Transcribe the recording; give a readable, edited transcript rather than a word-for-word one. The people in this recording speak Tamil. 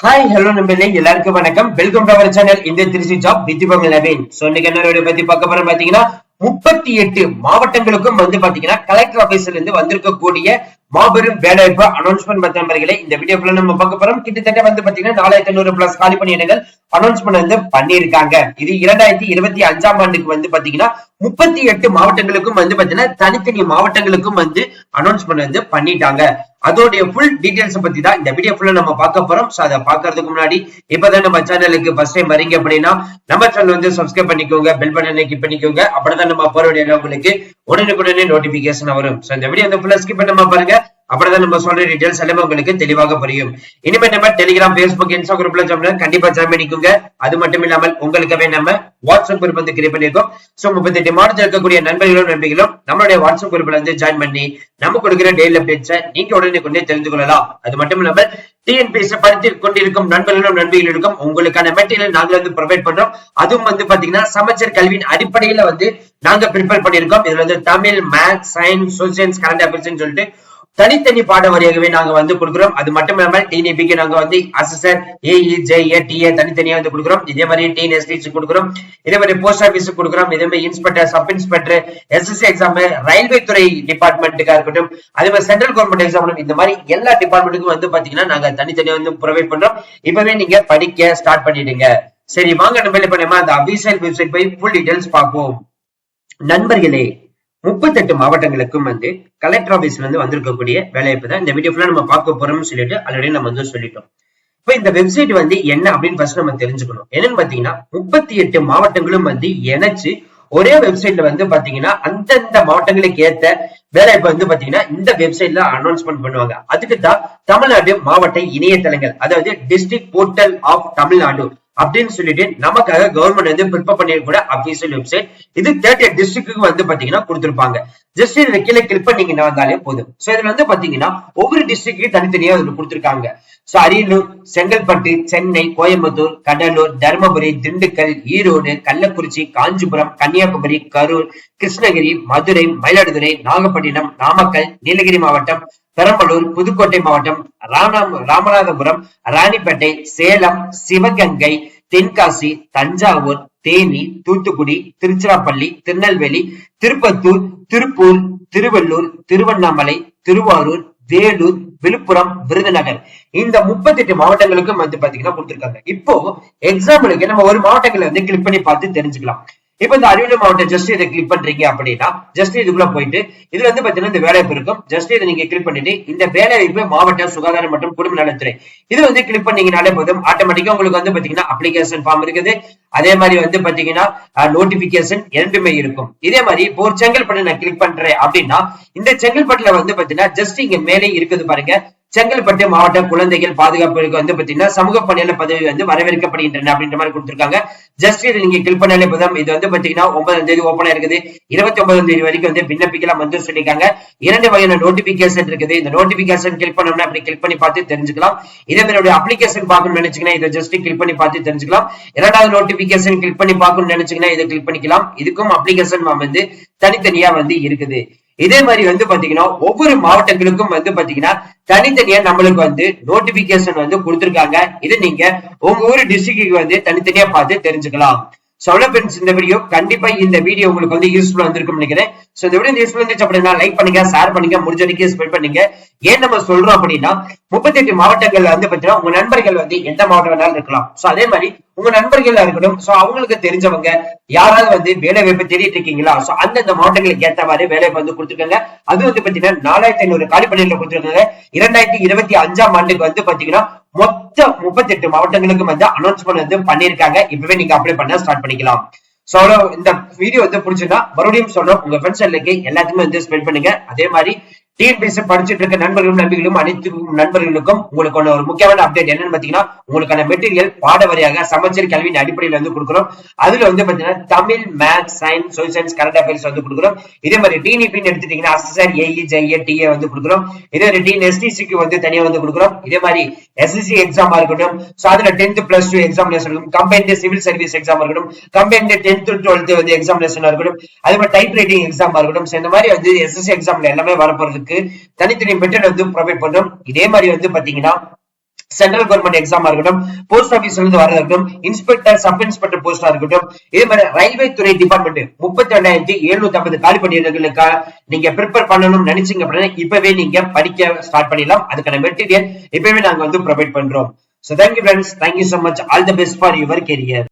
ஹாய் ஹலோ நண்பர்களே, எல்லாருக்கும் வணக்கம். வெல்கம் டு அவர் சேனல் இந்த Trichy job with Naveen. So இன்னைக்கு என்ன வீடியோ பத்தி பார்க்க போறோம் பாத்தீங்கன்னா 38 மாவட்டங்களுக்கும் பாத்தீங்கன்னா கலெக்டர் ஆபீஸ்ல இருந்து வந்திருக்கக்கூடிய மாபெரும் வேலைவாய்ப்பு அனௌன்ஸ்மெண்ட் பத்திரங்களே இந்த வீடியோக்குள்ள நம்ம பார்க்க போறோம். கிட்டத்தட்ட பாத்தீங்கன்னா 4500 பிளஸ் காலி பணியிடங்கள் அனௌன்ஸ்மெண்ட் பண்ணிருக்காங்க. இது 2025ஆம் ஆண்டுக்கு பாத்தீங்கன்னா 38 மாவட்டங்களுக்கும் பாத்தீங்கன்னா தனித்தனி மாவட்டங்களுக்கும் அனௌன்ஸ்மெண்ட் பண்ணிட்டாங்க. அதோடைய ஃபுல் டீடைல்ஸ் பத்தி தான் இந்த வீடியோ ஃபுல்லா நம்ம பார்க்க போறோம். சோ அதை பாக்குறதுக்கு முன்னாடி இப்பதான் நம்ம சேனலுக்கு ஃபர்ஸ்ட் டைம் வரீங்க அப்படின்னா நம்ம சேனல் சப்ஸ்கிரைப் பண்ணிக்கோங்க, பெல் பட்டனை கிளிக் பண்ணிக்கோங்க. அப்படிதான் நம்ம போற வீடியோ உங்களுக்கு உடனுக்குடனே நோட்டிபிகேஷன் வரும். சோ இந்த வீடியோ ஃபுல்லா ஸ்கிப் பண்ணாம பாருங்க. அப்படிதான் நம்ம சொல்ற டீடைல்ஸ் எல்லாமே உங்களுக்கு தெளிவாக புரியும். இனிமே நம்ம டெலிகிராம், பேஸ்புக், இன்ஸ்டா குரூப்ல கண்டிப்பா ஜாயின் பண்ணிக்கோங்க. அது மட்டும் இல்லாமல் உங்களுக்காக நம்ம வாட்ஸ்அப் குரூப் கிரியேட் பண்ணிருக்கோம். சோ 38 மாவட்டத்தில் இருக்கக்கூடிய நண்பர்களும் நண்பிகளும் நம்மளுடைய வாட்ஸ்அப் குரூப்ல ஜாயின் பண்ணி நம்ம கொடுக்கிற டெய்லி அப்டேட்ஸை நீங்க உடனே கொண்டே தெரிந்து கொள்ளலாம். அது மட்டும் இல்லாமல் டிஎன்பிஎஸ்சி படித்து கொண்டிருக்கும் நண்பர்களும் நண்பிகளுக்கும் உங்களுக்கான மெட்டீரியல் நாங்க ப்ரொவைட் பண்றோம். அதுவும் பாத்தீங்கன்னா சமச்சீர் கல்வியின் அடிப்படையில நாங்க ப்ரிப்பேர் பண்ணிருக்கோம். இதுல Tamil, maths, science, social, current affairs சொல்லிட்டு தனித்தனி பாட வரியாகவே நாங்க கொடுக்கிறோம். அது மட்டும் இல்லாமல் டிஎன்பிக்கு நாங்க அசிஸ்டர், ஏஇ, ஜேஏ, டிஏ தனித்தனியா கொடுக்கிறோம். இதே மாதிரி டிஎன்எஸ்டிசி கொடுக்கிறோம். இதே மாதிரி போஸ்ட் ஆபீஸ் கொடுக்கிறோம். இதே மாதிரி inspector, sub inspector, SSC exam, railway துறை டிபார்ட்மெண்ட்டுக்கா இருக்கட்டும், அதே மாதிரி சென்ட்ரல் கவர்மெண்ட் எக்ஸாம், இந்த மாதிரி எல்லா டிபார்ட்மெண்ட்டுக்கும் பாத்தீங்கன்னா நாங்க தனித்தனியா ப்ரொவைட் பண்றோம். இப்பவே நீங்க படிக்க ஸ்டார்ட் பண்ணிடுங்க. சரி வாங்க நம்ம இப்ப நம்ம அந்த அபிஷியல் வெப்சைட் போய் ஃபுல் டீடைல்ஸ் பார்ப்போம். நண்பர்களே, 38 மாவட்டங்களுக்கும் கலெக்டர் ஆபீஸ்ல வந்திருக்கக்கூடிய வேலைவாய்ப்பு தான் இந்த வீடியோ ஃபுல்லா நம்ம பார்க்க போறோம்னு சொல்லிட்டு ஆல்ரெடி நம்ம சொல்லிட்டோம். இப்ப இந்த வெப்சைட் என்ன அப்படின்னு ஃபர்ஸ்ட் நம்ம தெரிஞ்சுக்கணும். என்னன்னு பாத்தீங்கன்னா 38 மாவட்டங்களும் இணைச்சு ஒரே வெப்சைட்ல பாத்தீங்கன்னா அந்தந்த மாவட்டங்களுக்கு ஏத்த வேலைவாய்ப்பு பாத்தீங்கன்னா இந்த வெப்சைட்ல அனௌன்ஸ்மெண்ட் பண்ணுவாங்க. அதுக்கு தான் தமிழ்நாடு மாவட்ட இணையதளங்கள், அதாவது டிஸ்ட்ரிக்ட் போர்ட்டல் ஆஃப் தமிழ்நாடு அப்படின்னு சொல்லிட்டு நமக்காக கவர்மெண்ட் ப்ரிப்பேர் பண்ணிருக்க அபிஷியல் வெப்சைட். இது 30 டிஸ்ட்ரிக்ட்டுக்கு பாத்தீங்கன்னா கொடுத்திருப்பாங்க. ஜஸ்ட் இதுல கீழே கிளிக் பண்ணீங்கன்னா வந்தாலே போதும். சோ இதுல பாத்தீங்கன்னா ஒவ்வொரு டிஸ்ட்ரிக்ட்லயும் தனித்தனியா கொடுத்திருக்காங்க. சோ அரியலூர், செங்கல்பட்டு, சென்னை, கோயம்புத்தூர், கடலூர், தர்மபுரி, திண்டுக்கல், ஈரோடு, கள்ளக்குறிச்சி, காஞ்சிபுரம், கன்னியாகுமரி, கரூர், கிருஷ்ணகிரி, மதுரை, மயிலாடுதுறை, நாகப்பட்டினம், நாமக்கல், நீலகிரி மாவட்டம், பெரம்பலூர், புதுக்கோட்டை மாவட்டம், ராமநாதபுரம், ராணிப்பேட்டை, சேலம், சிவகங்கை, தென்காசி, தஞ்சாவூர், தேனி, தூத்துக்குடி, திருச்சிராப்பள்ளி, திருநெல்வேலி, திருப்பத்தூர், திருப்பூர், திருவள்ளூர், திருவண்ணாமலை, திருவாரூர், வேலூர், விழுப்புரம், விருதுநகர், இந்த 38 மாவட்டங்களுக்கும் பாத்தீங்கன்னா கொடுத்திருக்காங்க. இப்போ எக்ஸாம்பிளுக்கு நம்ம ஒரு மாவட்டங்களை கிளிக் பண்ணி பார்த்து தெரிஞ்சுக்கலாம். இப்ப இந்த அரியலூர் மாவட்டம் ஜஸ்ட் இதை கிளிக் பண்றீங்க அப்படின்னா ஜஸ்ட் இதுக்குள்ள போயிட்டு இதுல பாத்தீங்கன்னா இந்த வேலைவாய்ப்பு இருக்கும். ஜஸ்ட் இதை நீங்க கிளிக் பண்ணிட்டு இந்த வேலைவாய்ப்பு மாவட்ட சுகாதாரம் மற்றும் குடும்ப நலத்துறை இது கிளிக் பண்ணீங்கனாலே போதும். ஆட்டோமேட்டிக்கா உங்களுக்கு பாத்தீங்கன்னா அப்ளிகேஷன் ஃபார்ம் இருக்குது. அதே மாதிரி பாத்தீங்கன்னா நோட்டிபிகேஷன் இரண்டுமே இருக்கும். இதே மாதிரி இப்போ ஒரு செங்கல்பட்டு நான் கிளிக் பண்றேன் அப்படின்னா இந்த செங்கல்பட்டுல பாத்தீங்கன்னா ஜஸ்ட் இங்க மேலே இருக்குது பாருங்க, செங்கல்பட்டு மாவட்ட குழந்தைகள் பாதுகாப்புக்கு பாத்தீங்கன்னா சமூக பணியாளர் பதவி வரவேற்கப்படுகின்றன அப்படின்ற மாதிரி கொடுத்திருக்காங்க. ஜஸ்ட் இது நீங்க கிளிக் பண்ணாலே போதும். இது பாத்தீங்கன்னா 9ஆம் தேதி ஓபனா இருக்குது. 29ஆம் தேதி வரைக்கும் விண்ணப்பிக்கலாம் சொல்லிருக்காங்க. 2 வகையான நோட்டிபிகேஷன் இருக்குது. இந்த நோட்டிபிகேஷன் கிளிக் பண்ணோம்னா அப்படி கிளிக் பண்ணி பார்த்து தெரிஞ்சுக்கலாம். இதே மாதிரி அப்ளிகேஷன் பார்க்கணும்னு நினைச்சீங்கன்னா இதை ஜஸ்ட் கிளிக் பண்ணி பார்த்து தெரிஞ்சுக்கலாம். 2வது நோட்டிபிகேஷன் கிளிக் பண்ணி பார்க்கணும்னு நினைச்சீங்கன்னா இதை கிளிக் பண்ணிக்கலாம். இதுக்கும் அப்ளிகேஷன் தனித்தனியா இருக்குது. இதே மாதிரி பாத்தீங்கன்னா ஒவ்வொரு மாவட்டங்களுக்கும் பாத்தீங்கன்னா தனித்தனியா நம்மளுக்கு நோட்டிபிகேஷன் கொடுத்திருக்காங்க. இது நீங்க உங்க ஊர் டிஸ்ட்ரிக்ட் தனித்தனியா பார்த்து தெரிஞ்சுக்கலாம். இந்த வீடியோ கண்டிப்பா இந்த வீடியோ உங்களுக்கு யூஸ்ஃபுல்லா வந்திருக்கும் நினைக்கிறேன். சோ இந்த வீடியோ யூஸ்ஃபுல்லா இருந்துச்சு அப்படின்னா லைக் பண்ணுங்க, ஷேர் பண்ணுங்க, முடிஞ்ச வரைக்கும் ஸ்ப்ரெட் பண்ணுங்க. ஏன் நம்ம சொல்றோம் அப்படின்னா 38 மாவட்டங்கள் பாத்தீங்கன்னா உங்க நண்பர்கள் எந்த மாவட்டம் வேணாலும் இருக்கலாம். சோ அதே மாதிரி உங்க நண்பர்கள் இருக்கட்டும், சோ அவங்களுக்கு தெரிஞ்சவங்க யாராவது வேலை வாய்ப்பு தேடிட்டு இருக்கீங்களா, சோ அந்தந்த மாவட்டங்களுக்கு ஏற்ற மாதிரி வேலை வாய்ப்பு கொடுத்துருக்காங்க. அது பாத்தீங்கன்னா 4500 காலி பணியிடங்கள் கொடுத்துருக்காங்க. 2025ஆம் ஆண்டுக்கு பாத்தீங்கன்னா மொத்த 38 மாவட்டங்களுக்கு அனௌன்ஸ்மெண்ட் பண்ணிருக்காங்க. இப்பவே நீங்க அப்ளை பண்ண ஸ்டார்ட் பண்ணிக்கலாம். சோ இந்த வீடியோ பிடிச்சுன்னா மறுபடியும் சொல்றோம், உங்க ஃப்ரெண்ட்ஸ் எல்லாத்துக்குமே ஸ்ப்ரெட் பண்ணுங்க. அதே மாதிரி டிஎன்பிஎஸ்சி படிச்சுட்டு இருக்க நண்பர்களும் நண்பிகளும் அனைத்து நண்பர்களுக்கும் உங்களுக்கு ஒரு முக்கியமான அப்டேட் என்னன்னு பாத்தீங்கன்னா உங்களுக்கான மெட்டீரியல் பாட வரியாக சமச்சீர் கல்வியின் அடிப்படையில் கொடுக்கிறோம். அதுல பாத்தீங்கன்னா Tamil, maths, science, social, current affairs கொடுக்கிறோம். இதே மாதிரி டிஎன்பின்னு எடுத்துட்டீங்கன்னா அசிஸ்டர், ஏஇ, ஜேஏ, டிஏ கொடுக்கிறோம். இதே மாதிரி டிஎன்எஸ்டிசிக்கு தனியா கொடுக்கிறோம். இதே மாதிரி எஸ்எஸ்சி எக்ஸாமா இருக்கட்டும், சோ அதுல 10th + 2 எக்ஸாமினேஷன் இருக்கும். கம்பைன்ட் சிவில் சர்வீஸ் எக்ஸாம் இருக்கட்டும், combined 10th to 12th examination இருக்கட்டும், அதே மாதிரி டைப் ரைட்டிங் எக்ஸாம் இருக்கட்டும். இந்த மாதிரி எஸ்எஸ்சி எக்ஸாம்ல எல்லாமே வரப்போறது தனித்தனி மெட்டீரியல் ப்ரொவைட் பண்றோம். இதே மாதிரி பாத்தீங்கன்னா சென்ட்ரல் கவர்மெண்ட் எக்ஸாமா இருக்கட்டும், போஸ்ட் ஆபீஸ்ல இருந்து வரதா இருக்கட்டும், இன்ஸ்பெக்டர் சப் இன்ஸ்பெக்டர் போஸ்டா இருக்கட்டும், இதே மாதிரி ரயில்வே துறை டிபார்ட்மெண்ட் 32,750 காலி பணியிடங்களுக்கு நீங்க ப்ரிப்பேர் பண்ணணும்னு நினைச்சீங்க அப்படின்னா இப்பவே நீங்க படிக்க ஸ்டார்ட் பண்ணிடலாம். அதுக்கான மெட்டீரியல் இப்பவே நாங்க ப்ரொவைட் பண்றோம். So thank you friends, thank you so much, all the best for your career.